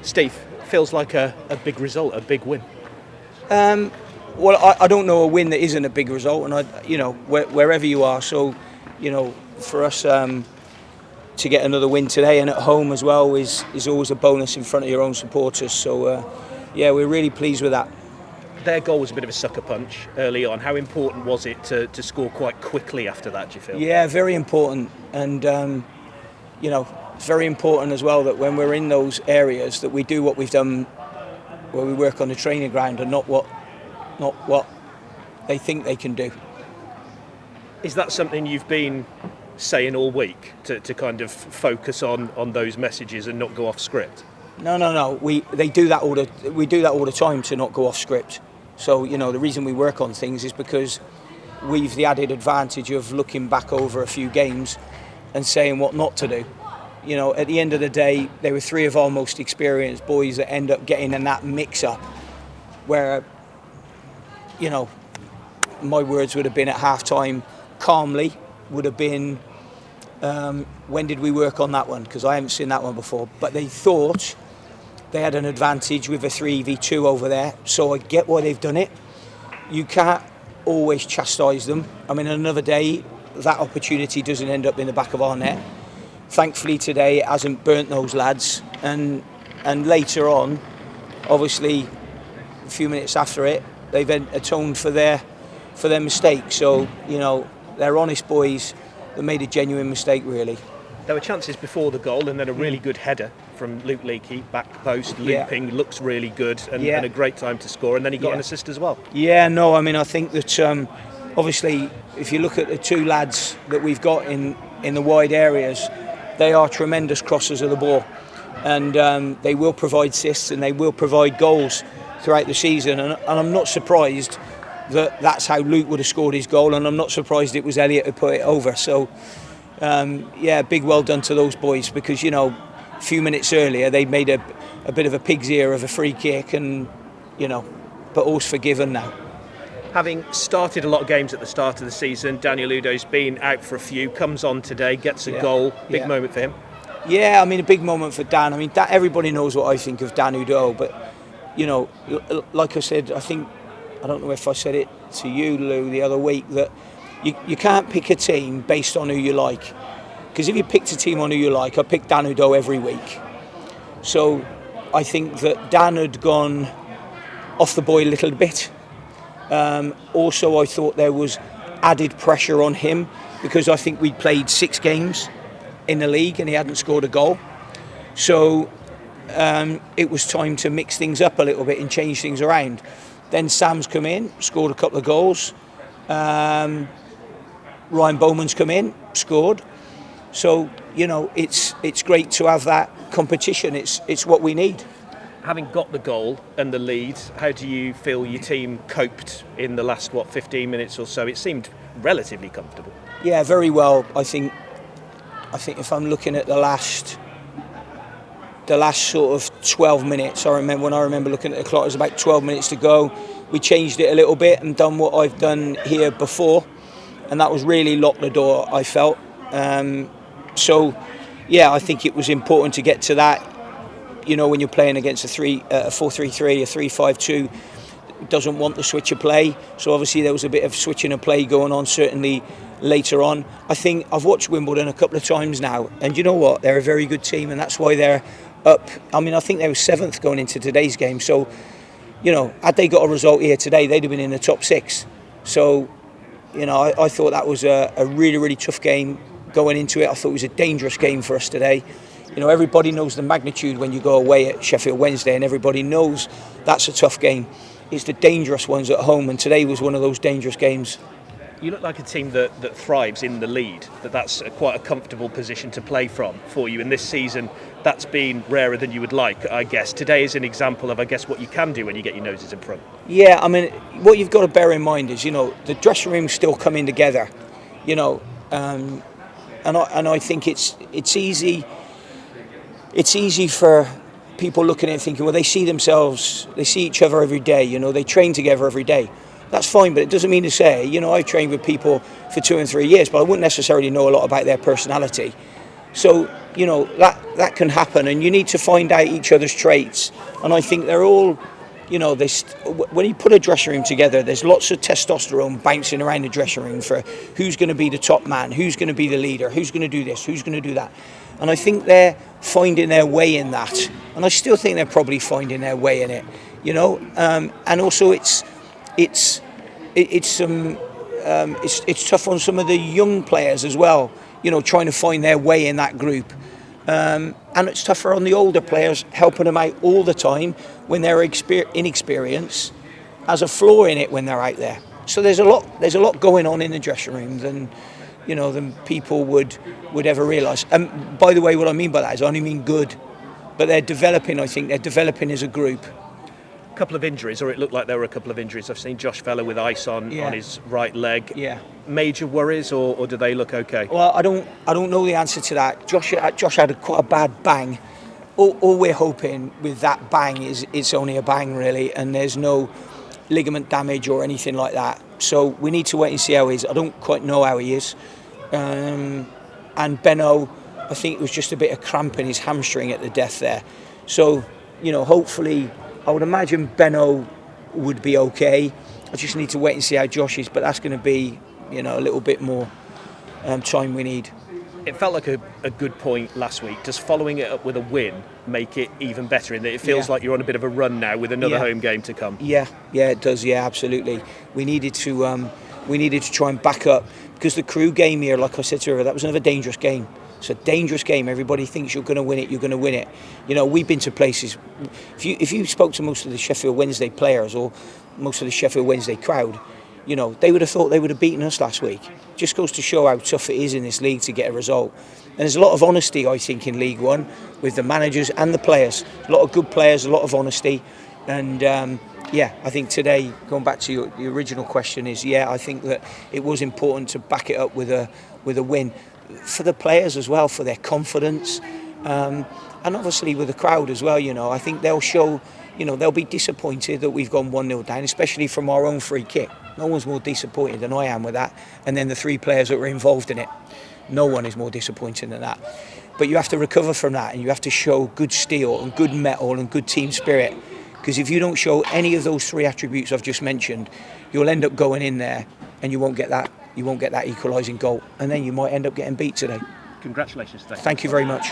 Steve, feels like a big result, a big win. Well, I don't know a win that isn't a big result, and wherever you are. So, for us to get another win today and at home as well is always a bonus in front of your own supporters. So, we're really pleased with that. Their goal was a bit of a sucker punch early on. How important was it to score quite quickly after that, do you feel? Yeah, very important. And, it's very important as well that when we're in those areas that we do what we've done where we work on the training ground and not what they think they can do. Is that something you've been saying all week to kind of focus on those messages and not go off script? No. We do that all the time to not go off script. So, the reason we work on things is because we've the added advantage of looking back over a few games and saying what not to do. At the end of the day, they were three of our most experienced boys that end up getting in that mix-up where, my words would have been at half-time calmly, would have been, when did we work on that one? Because I haven't seen that one before. But they thought they had an advantage with a 3v2 over there, so I get why they've done it. You can't always chastise them. I mean, another day, that opportunity doesn't end up in the back of our net. Thankfully today it hasn't burnt those lads, and later on, obviously, a few minutes after it, they've atoned for their mistake. So, they're honest boys that made a genuine mistake, really. There were chances before the goal, and then a really good header from Luke Leakey, back post, looping, looks really good, and a great time to score, and then he got an assist as well. Yeah, no, I mean, I think that obviously, if you look at the two lads that we've got in the wide areas, they are tremendous crossers of the ball, and they will provide assists and they will provide goals throughout the season, and I'm not surprised that's how Luke would have scored his goal, and I'm not surprised it was Elliot who put it over. So big well done to those boys, because a few minutes earlier they made a bit of a pig's ear of a free kick, and but all's forgiven now. Having started a lot of games at the start of the season, Daniel Udo's been out for a few, comes on today, gets a goal, big moment for him. Yeah, I mean, a big moment for Dan. I mean, everybody knows what I think of Dan Udo, but like I said, I don't know if I said it to you, Lou, the other week, that you can't pick a team based on who you like. Because if you picked a team on who you like, I pick Dan Udo every week. So I think that Dan had gone off the boy a little bit. Also, I thought there was added pressure on him because I think we'd played 6 games in the league and he hadn't scored a goal. So it was time to mix things up a little bit and change things around. Then Sam's come in, scored a couple of goals. Ryan Bowman's come in, scored. So, it's great to have that competition. It's what we need. Having got the goal and the lead, how do you feel your team coped in the last 15 minutes or so? It seemed relatively comfortable. Yeah, very well. I think if I'm looking at the last sort of 12 minutes, I remember looking at the clock, it was about 12 minutes to go. We changed it a little bit and done what I've done here before, and that was really lock the door, I felt. I think it was important to get to that. When you're playing against a 4-3-3, a 3-5-2, doesn't want the switch of play. So obviously there was a bit of switching of play going on, certainly later on. I think I've watched Wimbledon a couple of times now, and you know what? They're a very good team, and that's why they're up. I mean, I think they were 7th going into today's game. So, had they got a result here today, they'd have been in the top 6. So, I thought that was a really, really tough game going into it. I thought it was a dangerous game for us today. Everybody knows the magnitude when you go away at Sheffield Wednesday, and everybody knows that's a tough game. It's the dangerous ones at home, and today was one of those dangerous games. You look like a team that thrives in the lead, that's quite a comfortable position to play from for you. In this season, that's been rarer than you would like, I guess. Today is an example of, what you can do when you get your noses in front. Yeah, I mean, what you've got to bear in mind is, the dressing room's still coming together, and I think it's easy. It's easy for people looking at it thinking, well, they see each other every day, they train together every day. That's fine, but it doesn't mean to say, I've trained with people for 2 and 3 years, but I wouldn't necessarily know a lot about their personality. So, you know, that can happen, and you need to find out each other's traits. And I think they're all, you know, when you put a dressing room together, there's lots of testosterone bouncing around the dressing room for who's going to be the top man, who's going to be the leader, who's going to do this, who's going to do that. And I think they're finding their way in that. And I still think they're probably finding their way in it, you know. And also it's tough on some of the young players as well, you know, trying to find their way in that group. And it's tougher on the older players, helping them out all the time when they're inexperienced, as a flaw in it when they're out there. So there's a lot going on in the dressing room than, you know, than people would ever realise. And by the way, what I mean by that is I only mean good, but they're developing. I think they're developing as a group. Couple of injuries, or it looked like there were a couple of injuries. I've seen Josh Vella with ice on his right leg. Yeah. Major worries, or do they look okay? Well, I don't know the answer to that. Josh had quite a bad bang. All we're hoping with that bang is it's only a bang really, and there's no ligament damage or anything like that. So we need to wait and see how he is. I don't quite know how he is. And Benno, I think it was just a bit of cramp in his hamstring at the death there. So, you know, hopefully, I would imagine Benno would be okay. I just need to wait and see how Josh is, but that's going to be, you know, a little bit more time we need. It felt like a good point last week. Does following it up with a win make it even better in that it feels like you're on a bit of a run now with another home game to come? Yeah, it does. Yeah, absolutely. We needed to try and back up, because the Crew game here, like I said to her, that was another dangerous game. It's a dangerous game. Everybody thinks you're going to win it. You're going to win it. You know, we've been to places. If you spoke to most of the Sheffield Wednesday players or most of the Sheffield Wednesday crowd, you know, they would have thought they would have beaten us last week. Just goes to show how tough it is in this league to get a result. And there's a lot of honesty, I think, in League One with the managers and the players. A lot of good players, a lot of honesty. And I think today, going back to your original question, is I think that it was important to back it up with a win for the players as well, for their confidence, and obviously with the crowd as well. You know, I think they'll show. You know, they'll be disappointed that we've gone 1-0 down, especially from our own free kick. No one's more disappointed than I am with that. And then the three players that were involved in it. No one is more disappointed than that. But you have to recover from that, and you have to show good steel and good mettle and good team spirit. Because if you don't show any of those three attributes I've just mentioned, you'll end up going in there and you won't get that equalising goal. And then you might end up getting beat today. Congratulations, Dave. Thank you very much.